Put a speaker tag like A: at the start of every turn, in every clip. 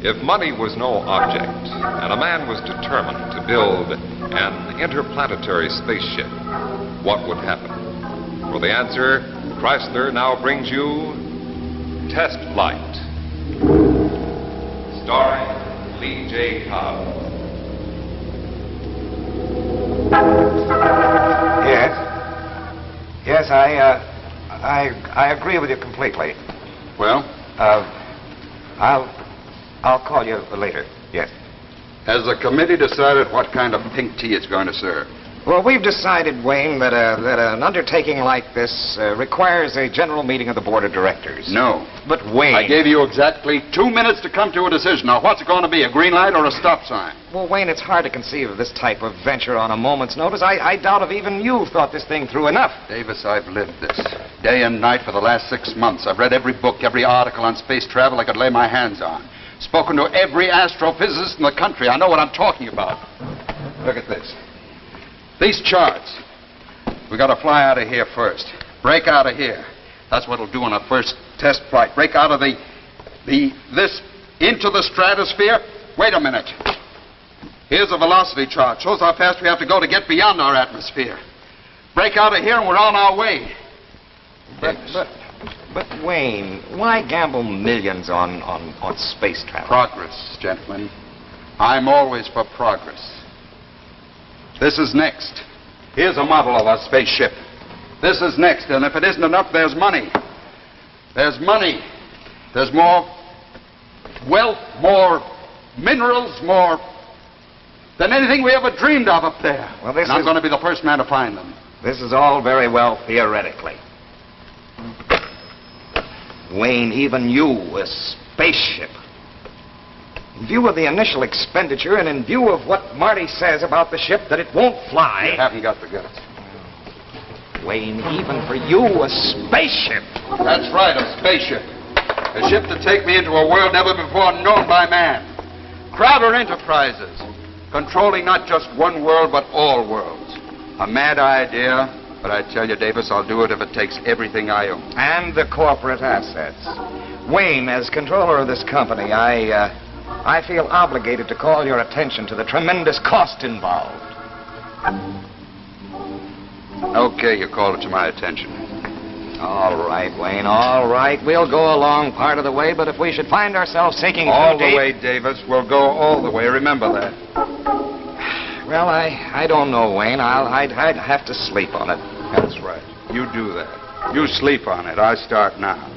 A: If money was no object, and a man was determined to build an interplanetary spaceship, what would happen? For the answer, Chrysler now brings you Test Flight, starring Lee J. Cobb.
B: Yes, I agree with you completely.
C: Well?
B: I'll call you later, yes.
C: Has the committee decided what kind of pink tea it's going to serve?
B: Well, we've decided, Wayne, that an undertaking like this requires a general meeting of the board of directors.
C: No.
B: But, Wayne...
C: I gave you exactly 2 minutes to come to a decision. Now, what's it going to be, a green light or a stop sign?
B: Well, Wayne, it's hard to conceive of this type of venture on a moment's notice. I doubt if even you thought this thing through enough.
C: Davis, I've lived this day and night for the last 6 months. I've read every book, every article on space travel I could lay my hands on. Spoken to every astrophysicist in the country. I know what I'm talking about. Look at this. These charts. We got to fly out of here first. Break out of here. That's what it'll do on our first test flight. Break out of this into the stratosphere. Wait a minute. Here's a velocity chart. Shows how fast we have to go to get beyond our atmosphere. Break out of here and we're on our way.
B: But Wayne, why gamble millions on space travel?
C: Progress, gentlemen. I'm always for progress. This is next. Here's a model of our spaceship. This is next, and if it isn't enough, there's money. There's money. There's more wealth, more minerals, more than anything we ever dreamed of up there.
B: Well,
C: and I'm going to be the first man to find them.
B: This is all very well theoretically. Wayne, even you, a spaceship. In view of the initial expenditure and in view of what Marty says about the ship, that it won't fly...
C: You haven't got the guts.
B: Wayne, even for you, a spaceship.
C: That's right, a spaceship. A ship to take me into a world never before known by man. Crowder Enterprises, controlling not just one world, but all worlds. A mad idea, but I tell you, Davis, I'll do it if it takes everything I own.
B: And the corporate assets. Wayne, as controller of this company, I feel obligated to call your attention to the tremendous cost involved.
C: Okay, you called it to my attention.
B: All right, Wayne, all right. We'll go along part of the way, but if we should find ourselves sinking
C: all
B: too deep...
C: the way, Davis. We'll go all the way. Remember that.
B: Well, I don't know, Wayne. I'd have to sleep on it.
C: That's right. You do that. You sleep on it. I start now.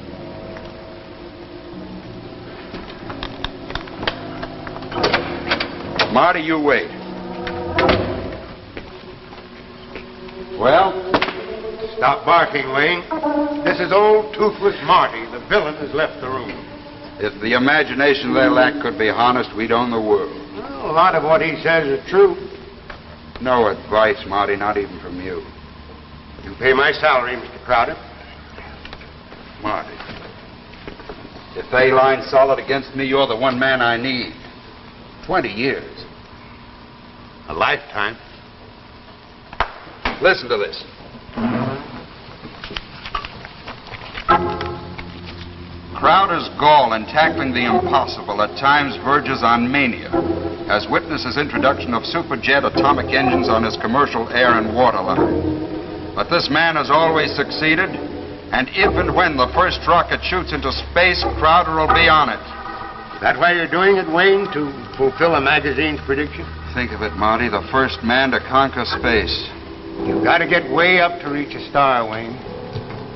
C: Marty, you wait. Well?
D: Stop barking, Wayne. This is old Toothless Marty. The villain has left the room.
C: If the imagination they lack could be harnessed, we'd own the world.
D: Well, a lot of what he says is true.
C: No advice, Marty, not even from you.
D: You pay my salary, Mr. Crowder.
C: Marty, if they line solid against me, you're the one man I need. 20 years.
D: A lifetime.
C: Listen to this. Crowder's gall in tackling the impossible at times verges on mania, as witness his introduction of superjet atomic engines on his commercial air and water line. But this man has always succeeded, and if and when the first rocket shoots into space, Crowder will be on it.
D: Is that why you're doing it, Wayne? To fulfill a magazine's prediction?
C: Think of it, Marty, the first man to conquer space.
D: You've got to get way up to reach a star, Wayne.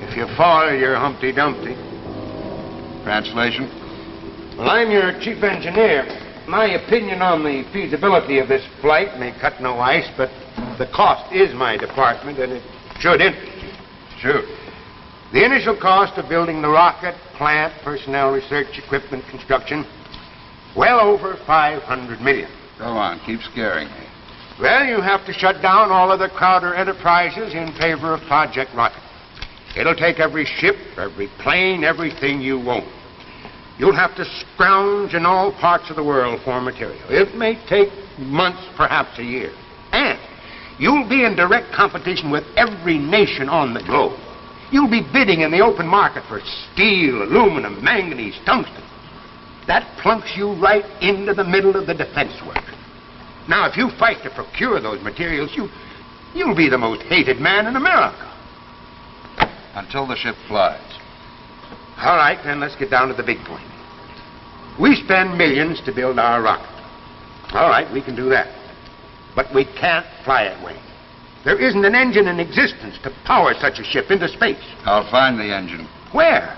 D: If you fall, you're Humpty Dumpty.
C: Translation?
D: Well, I'm your chief engineer. My opinion on the feasibility of this flight may cut no ice, but the cost is my department, and it should interest you.
C: Sure.
D: The initial cost of building the rocket, plant, personnel, research, equipment, construction, well over $500 million.
C: Go on, keep scaring me.
D: Well, you have to shut down all other Crowder enterprises in favor of Project Rocket. It'll take every ship, every plane, everything you own. You'll have to scrounge in all parts of the world for material. It may take months, perhaps a year. And you'll be in direct competition with every nation on the globe. You'll be bidding in the open market for steel, aluminum, manganese, tungsten. That plunks you right into the middle of the defense work. Now, if you fight to procure those materials, you'll be the most hated man in America.
C: Until the ship flies.
D: All right, then let's get down to the big point. We spend millions to build our rocket. All right, we can do that. But we can't fly it, Wayne. There isn't an engine in existence to power such a ship into space.
C: I'll find the engine.
D: Where?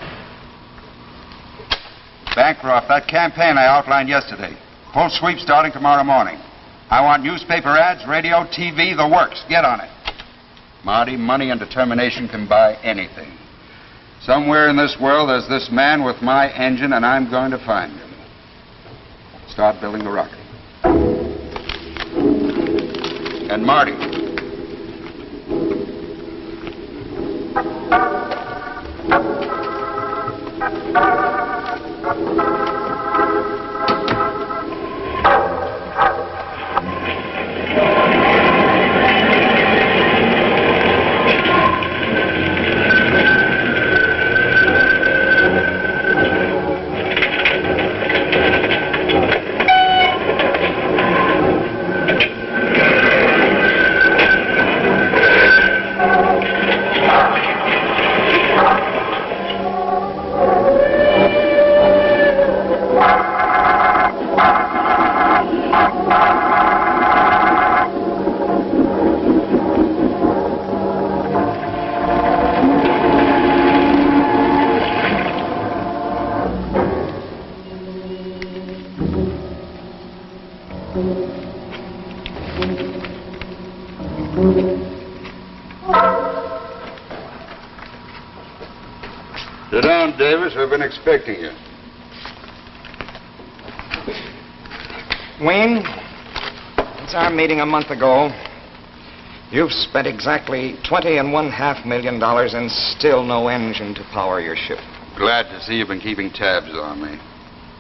C: Bancroft, that campaign I outlined yesterday. Full sweep starting tomorrow morning. I want newspaper ads, radio, TV, the works. Get on it. Marty, money and determination can buy anything. Somewhere in this world there's this man with my engine, and I'm going to find him. Start building the rocket. And Marty. Sit down, Davis. I've been expecting you.
B: Wayne, since our meeting a month ago, you've spent exactly $20.5 million and still no engine to power your ship.
C: Glad to see you've been keeping tabs on me.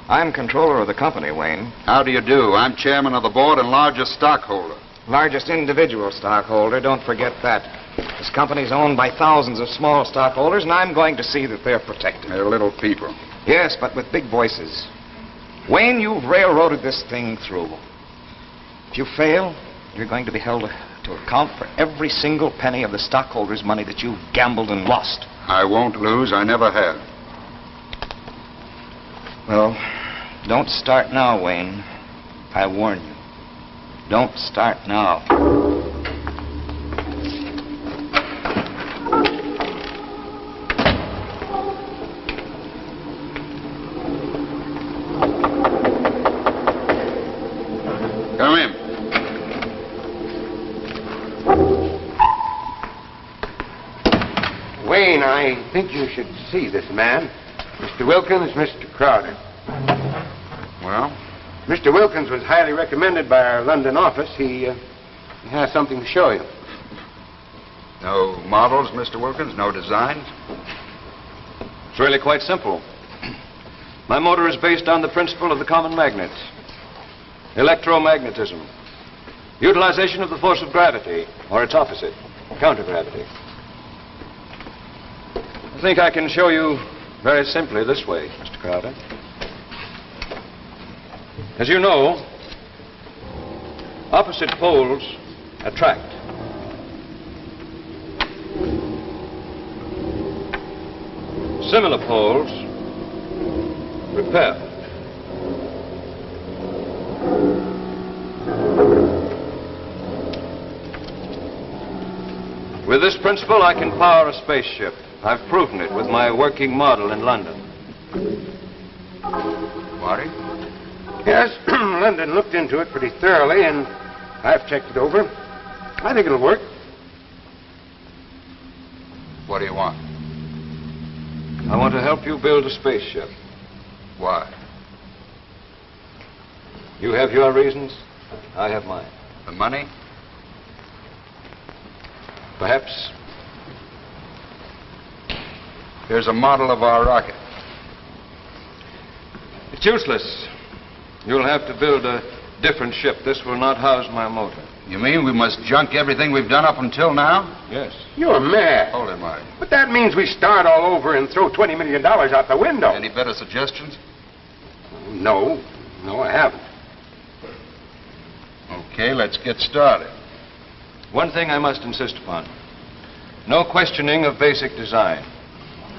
B: I'm controller of the company, Wayne.
C: How do you do? I'm chairman of the board and largest stockholder.
B: Largest individual stockholder, don't forget that. This company's owned by thousands of small stockholders, and I'm going to see that they're protected.
C: They're little people.
B: Yes, but with big voices. Wayne, you've railroaded this thing through. If you fail, you're going to be held to account for every single penny of the stockholders' money that you've gambled and lost.
C: I won't lose. I never have.
B: Well, don't start now, Wayne. I warn you. Don't start now.
C: Come in.
D: Wayne, I think you should see this man. Mr. Wilkins, Mr. Crowder.
C: Well?
D: Mr. Wilkins was highly recommended by our London office. He has something to show you.
C: No models, Mr. Wilkins? No designs?
E: It's really quite simple. My motor is based on the principle of the common magnet. Electromagnetism. Utilization of the force of gravity, or its opposite, countergravity. I think I can show you very simply this way, Mr. Crowder. As you know, opposite poles attract. Similar poles repel. With this principle, I can power a spaceship. I've proven it with my working model in London.
C: Marty?
D: Yes, London looked into it pretty thoroughly, and I've checked it over. I think it'll work.
C: What do you want?
E: I want to help you build a spaceship.
C: Why?
E: You have your reasons. I have mine.
C: The money?
E: Perhaps.
C: Here's a model of our rocket.
E: It's useless. You'll have to build a different ship. This will not house my motor.
C: You mean we must junk everything we've done up until now?
E: Yes.
D: You're mad.
C: Hold it, Marty.
D: But that means we start all over and throw $20 million out the window.
C: Any better suggestions?
D: No, I haven't.
C: Okay, let's get started.
E: One thing I must insist upon. No questioning of basic design.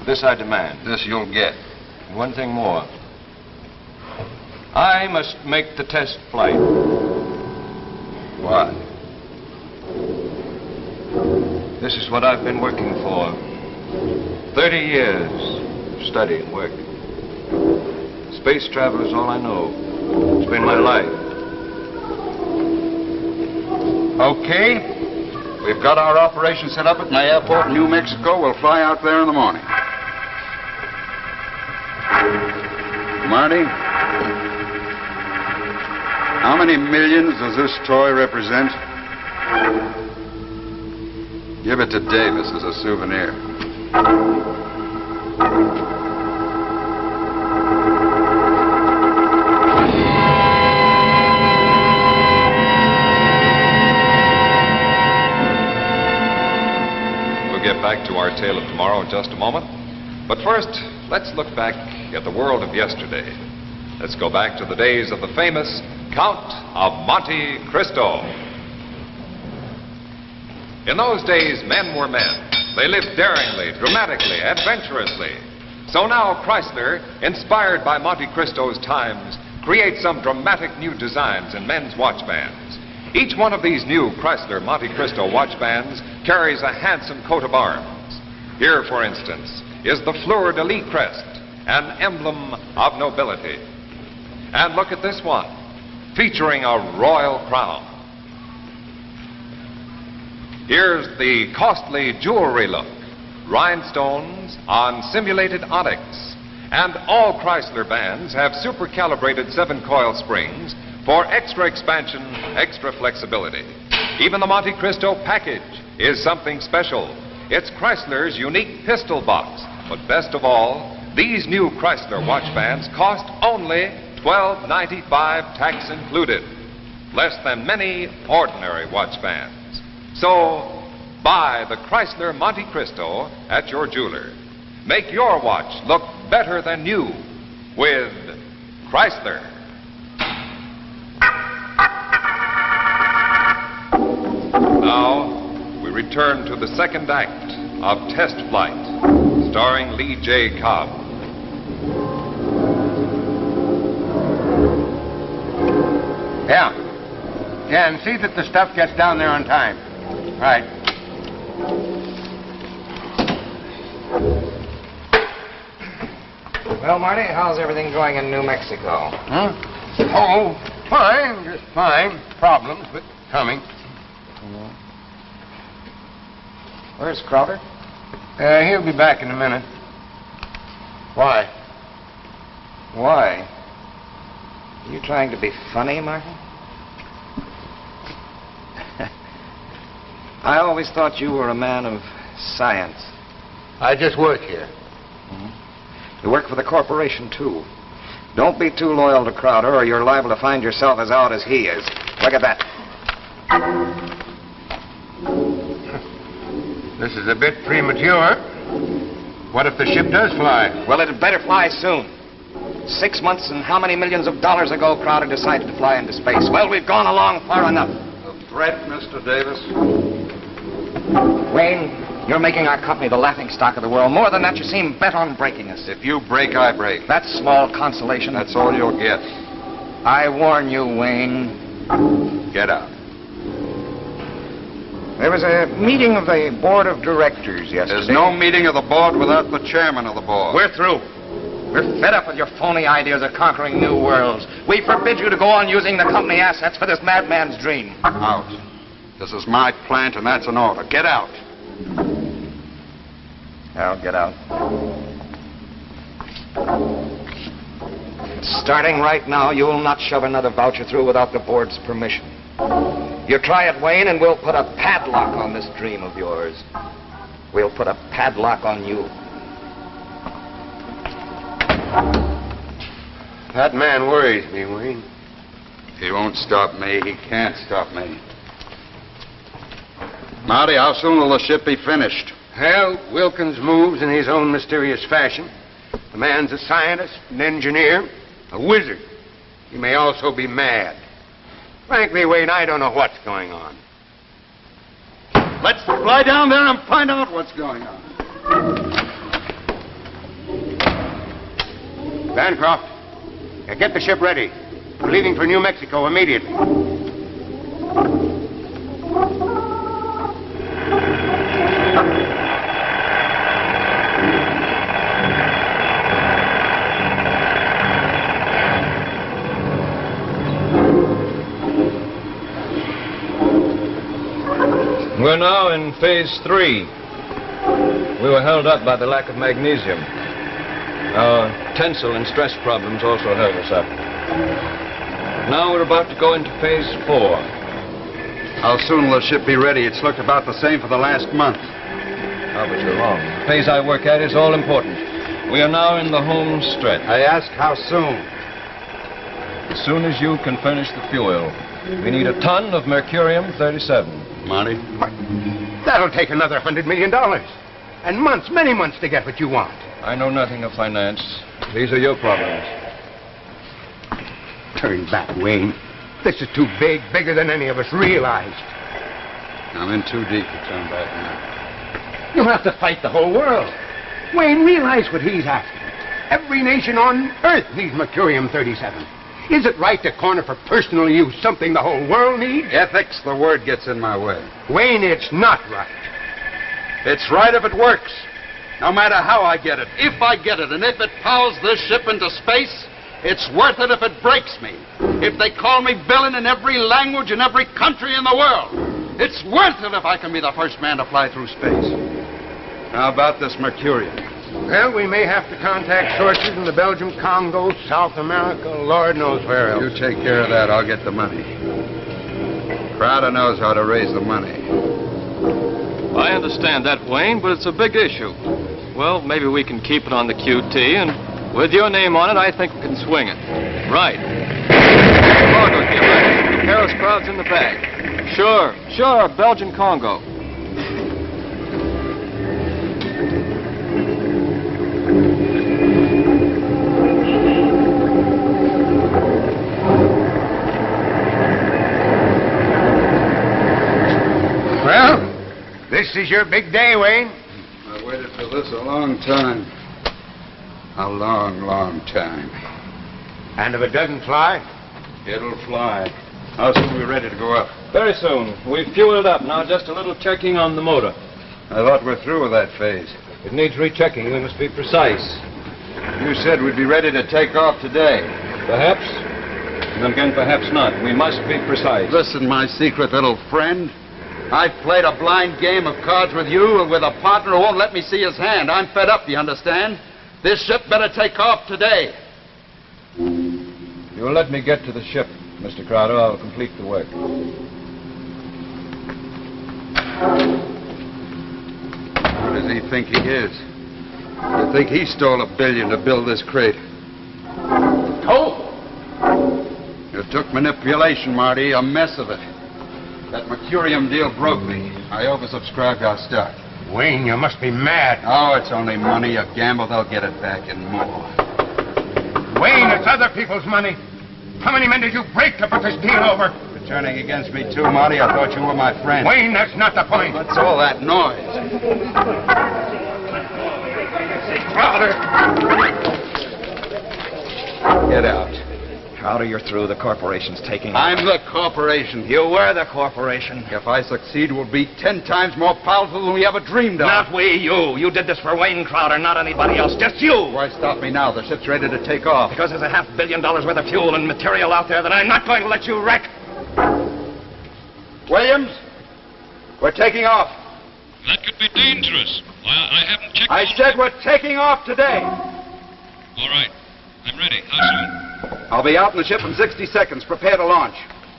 E: This I demand.
C: This you'll get.
E: And one thing more. I must make the test flight.
C: What?
E: This is what I've been working for. 30 years, study and work. Space travel is all I know. It's been my life.
C: Okay. We've got our operation set up at my airport in New Mexico. We'll fly out there in the morning. Marty, how many millions does this toy represent? Give it to Davis as a souvenir.
A: We'll get back to our tale of tomorrow in just a moment. But first, let's look back at the world of yesterday. Let's go back to the days of the famous Count of Monte Cristo. In those days, men were men. They lived daringly, dramatically, adventurously. So now Chrysler, inspired by Monte Cristo's times, creates some dramatic new designs in men's watch bands. Each one of these new Chrysler Monte Cristo watch bands carries a handsome coat of arms. Here, for instance, is the fleur-de-lis crest, an emblem of nobility. And look at this one, featuring a royal crown. Here's the costly jewelry look, rhinestones on simulated onyx. And all Chrysler bands have super-calibrated 7-coil springs for extra expansion, extra flexibility. Even the Monte Cristo package is something special. It's Chrysler's unique pistol box. But best of all, these new Chrysler watch bands cost only $12.95, tax included. Less than many ordinary watch bands. So, buy the Chrysler Monte Cristo at your jeweler. Make your watch look better than new with Chrysler. Now, we return to the second act of Test Flight, starring Lee J. Cobb.
D: Yeah, and see that the stuff gets down there on time. Right.
B: Well, Marty, how's everything going in New Mexico?
D: Huh? Oh, fine, just fine. Problems, but coming.
B: Where's Crowder?
D: He'll be back in a minute. Why?
B: Why? Are you trying to be funny, Marty? I always thought you were a man of science.
D: I just work here.
B: You work for the corporation, too. Don't be too loyal to Crowder, or you're liable to find yourself as out as he is. Look at that.
D: This is a bit premature. What if the ship does fly?
B: Well, it'd better fly soon. 6 months and how many millions of dollars ago Crowder decided to fly into space? Well, we've gone along far enough.
C: The threat, Mr. Davis?
B: Wayne, you're making our company the laughingstock of the world. More than that, you seem bent on breaking us.
C: If you break, I break.
B: That's small consolation.
C: That's all you'll get.
B: I warn you, Wayne.
C: Get out.
B: There was a meeting of the board of directors yesterday.
C: There's no meeting of the board without the chairman of the board.
B: We're through. We're fed up with your phony ideas of conquering new worlds. We forbid you to go on using the company assets for this madman's dream.
C: Out. This is my plant, and that's an order. Get out.
B: I'll get out. Starting right now, you'll not shove another voucher through without the board's permission. You try it, Wayne, and we'll put a padlock on this dream of yours. We'll put a padlock on you.
D: That man worries me, Wayne.
C: He won't stop me. He can't stop me. Marty, how soon will the ship be finished?
D: Well, Wilkins moves in his own mysterious fashion. The man's a scientist, an engineer, a wizard. He may also be mad. Frankly, Wayne, I don't know what's going on.
C: Let's fly down there and find out what's going on.
D: Bancroft, get the ship ready. We're leaving for New Mexico immediately.
E: We're now in phase 3. We were held up by the lack of magnesium. Our tensile and stress problems also held us up. Now we're about to go into phase 4.
C: How soon will the ship be ready? It's looked about the same for the last month.
E: Oh, but you're wrong. The phase I work at is all important. We are now in the home stretch.
C: I ask how soon?
E: As soon as you can furnish the fuel. We need a ton of mercurium-37.
C: Marty?
D: That'll take another $100 million. And months, many months to get what you want.
E: I know nothing of finance. These are your problems.
D: Turn back, Wayne. This is too big, bigger than any of us realized.
C: I'm in too deep to turn back now.
D: You'll have to fight the whole world. Wayne, realize what he's after. Every nation on Earth needs mercurium-37. Is it right to corner for personal use something the whole world needs?
C: Ethics, the word gets in my way.
D: Wayne, it's not right.
C: It's right if it works. No matter how I get it. If I get it, and if it powers this ship into space, it's worth it if it breaks me. If they call me villain in every language in every country in the world, it's worth it if I can be the first man to fly through space. How about this mercurium?
D: Well, we may have to contact sources in the Belgium Congo, South America, Lord knows where else.
C: You take care of that, I'll get the money. Crowder knows how to raise the money.
E: I understand that, Wayne, but it's a big issue. Well, maybe we can keep it on the QT, and with your name on it, I think we can swing it. Right. Cargo here, right? The Paris crowd's in the bag. Sure, Belgian Congo.
D: Well, this is your big day, Wayne.
C: I waited for this a long time. A long, long time.
D: And if it doesn't fly?
C: It'll fly. How soon are we ready to go up?
E: Very soon. We've fueled up. Now just a little checking on the motor.
C: I thought we're through with that phase.
E: It needs rechecking. We must be precise.
C: You said we'd be ready to take off today.
E: Perhaps. And then again, perhaps not. We must be precise.
C: Listen, my secret little friend. I've played a blind game of cards with you and with a partner who won't let me see his hand. I'm fed up, you understand? This ship better take off today.
E: You'll let me get to the ship, Mr. Crowder. I'll complete the work.
C: Who does he think he is? You think he stole $1 billion to build this crate?
D: Oh!
C: It took manipulation, Marty, a mess of it. That mercurium deal broke me. I oversubscribed our stock.
D: Wayne, you must be mad.
C: Oh, it's only money. A gamble, they'll get it back and more.
D: Wayne, it's other people's money. How many men did you break to put this deal over?
C: You're turning against me too, Marty. I thought you were my friend.
D: Wayne, that's not the point.
C: What's all that noise?
D: Crowder!
C: Get out.
B: Crowder, you're through. The corporation's taking...
C: I'm the corporation.
B: You were the corporation.
C: If I succeed, we'll be 10 times more powerful than we ever dreamed of.
B: Not we, you. You did this for Wayne Crowder, not anybody else. Just you.
C: Why stop me now? The ship's ready to take off.
B: Because there's $500 million worth of fuel and material out there that I'm not going to let you wreck.
C: Williams, we're taking off.
F: That could be dangerous. I haven't checked...
C: I said we're taking off today.
F: All right. I'm ready. How soon?
C: I'll be out in the ship in 60 seconds. Prepare to launch.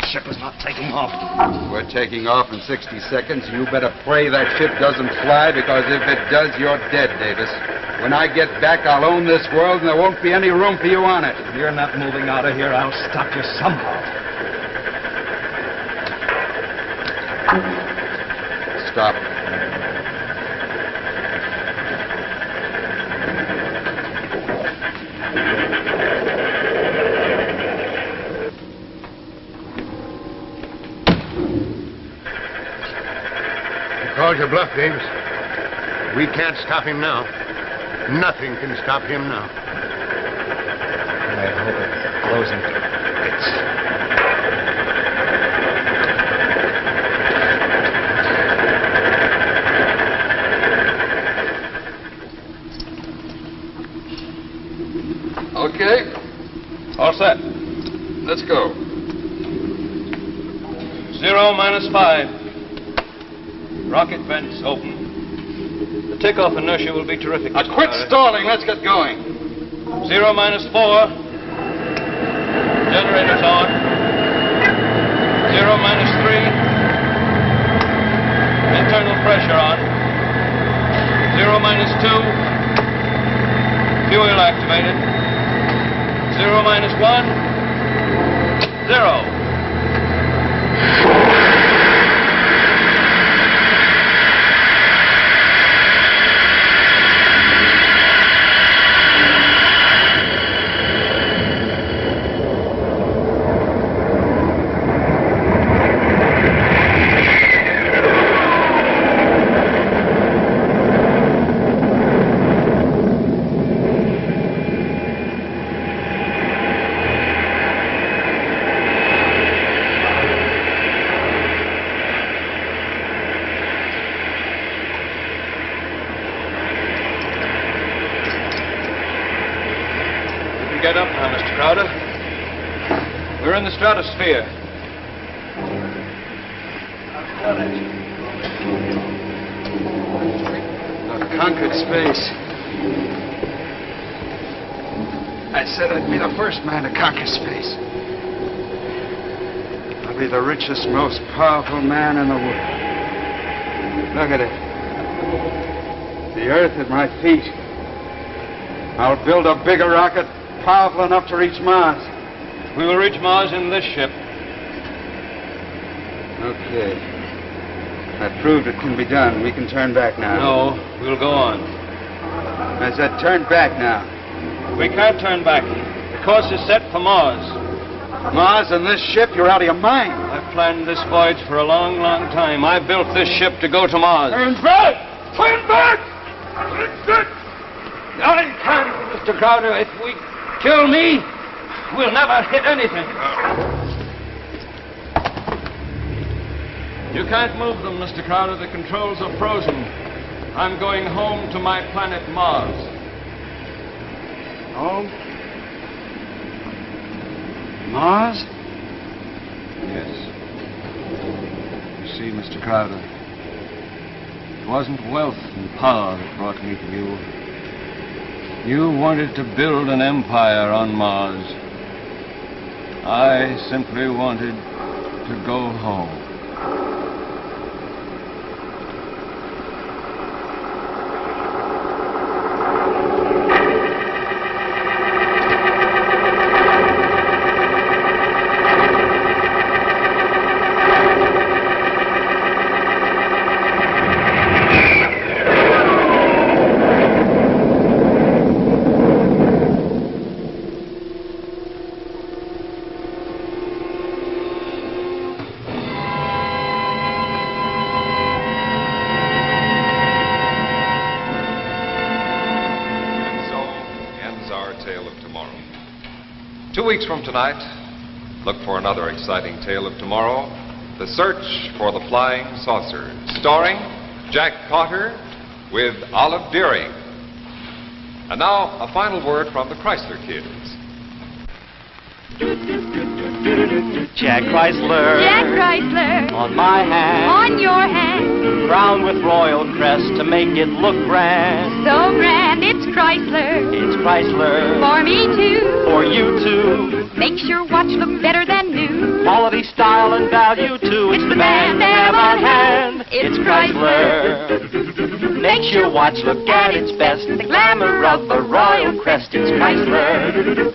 B: Ship is not taking off.
C: We're taking off in 60 seconds. You better pray that ship doesn't fly, because if it does, you're dead, Davis. When I get back, I'll own this world, and there won't be any room for you on it.
B: If you're not moving out of here, I'll stop you somehow.
C: Stop.
D: Called your bluff, Davis. We can't stop him now. Nothing can stop him now.
B: I hope it blows him to bits.
E: Okay. All set. Let's go. 0 minus 5. Rocket vents open. The takeoff inertia will be terrific.
C: Now, quit stalling. Let's get going.
E: 0 minus 4. Generators on. 0 minus 3. Internal pressure on. 0 minus 2. Fuel activated. 0 minus 1. 0. Get up now, Mr. Crowder. We're in the stratosphere.
C: I've done it. I've conquered space. I said I'd be the first man to conquer space. I'll be the richest, most powerful man in the world. Look at it. The earth at my feet. I'll build a bigger rocket powerful enough to reach Mars.
E: We will reach Mars in this ship.
C: Okay. I've proved it can be done. We can turn back now.
E: No, we'll go on.
C: I said turn back now.
E: We can't turn back. The course is set for Mars.
C: Mars and this ship, you're out of your mind.
E: I've planned this voyage for a long, long time. I built this ship to go to Mars.
C: Turn back! Turn back!
E: No, you can't, Mr. Crowder. If we kill me, we'll never hit anything. You can't move them, Mr. Crowder. The controls are frozen. I'm going home to my planet Mars.
C: Home? Mars?
E: Yes. You see, Mr. Crowder, it wasn't wealth and power that brought me to you. You wanted to build an empire on Mars. I simply wanted to go home.
A: Tale of tomorrow. 2 weeks from tonight, look for another exciting tale of tomorrow, The Search for the Flying Saucer, starring Jack Potter with Olive Deering. And now, a final word from the Chrysler Kids.
G: Jack Chrysler.
H: Jack Chrysler.
G: On my hand.
H: On your hand.
G: Crowned with royal crest to make it look grand.
H: So grand, it's Chrysler.
G: It's Chrysler.
H: For me too.
G: For you too.
H: Makes your watch look better than new.
G: Quality, style, and value too. It's the man to have on hand.
H: It's Chrysler.
G: Makes your watch look at its best. The glamour of a royal crest. It's Chrysler.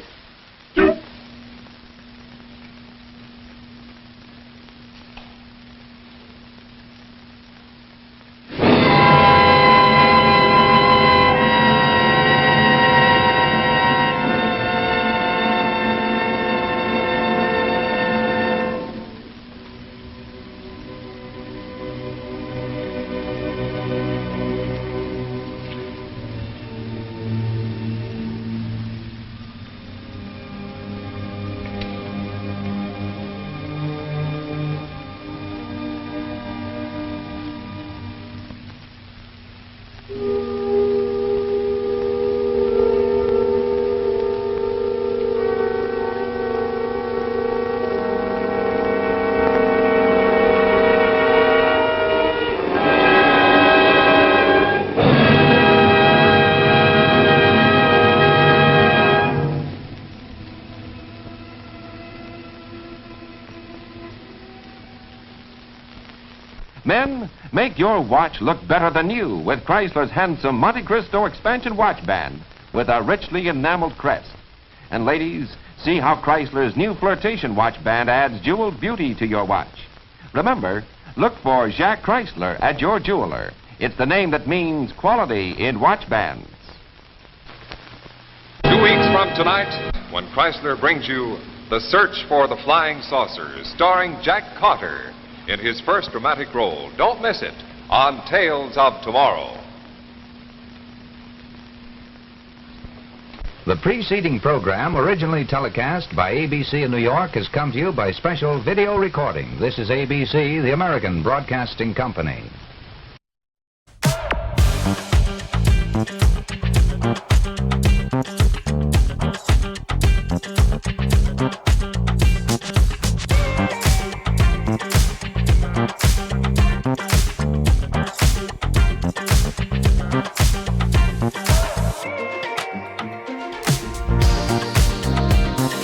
I: Men, make your watch look better than new with Chrysler's handsome Monte Cristo expansion watch band with a richly enameled crest. And ladies, see how Chrysler's new flirtation watch band adds jeweled beauty to your watch. Remember, look for Jack Chrysler at your jeweler. It's the name that means quality in watch bands.
A: 2 weeks from tonight, when Chrysler brings you The Search for the Flying Saucers, starring Jack Carter in his first dramatic role. Don't miss it on Tales of Tomorrow.
J: The preceding program, originally telecast by ABC in New York, has come to you by special video recording. This is ABC, the American Broadcasting Company.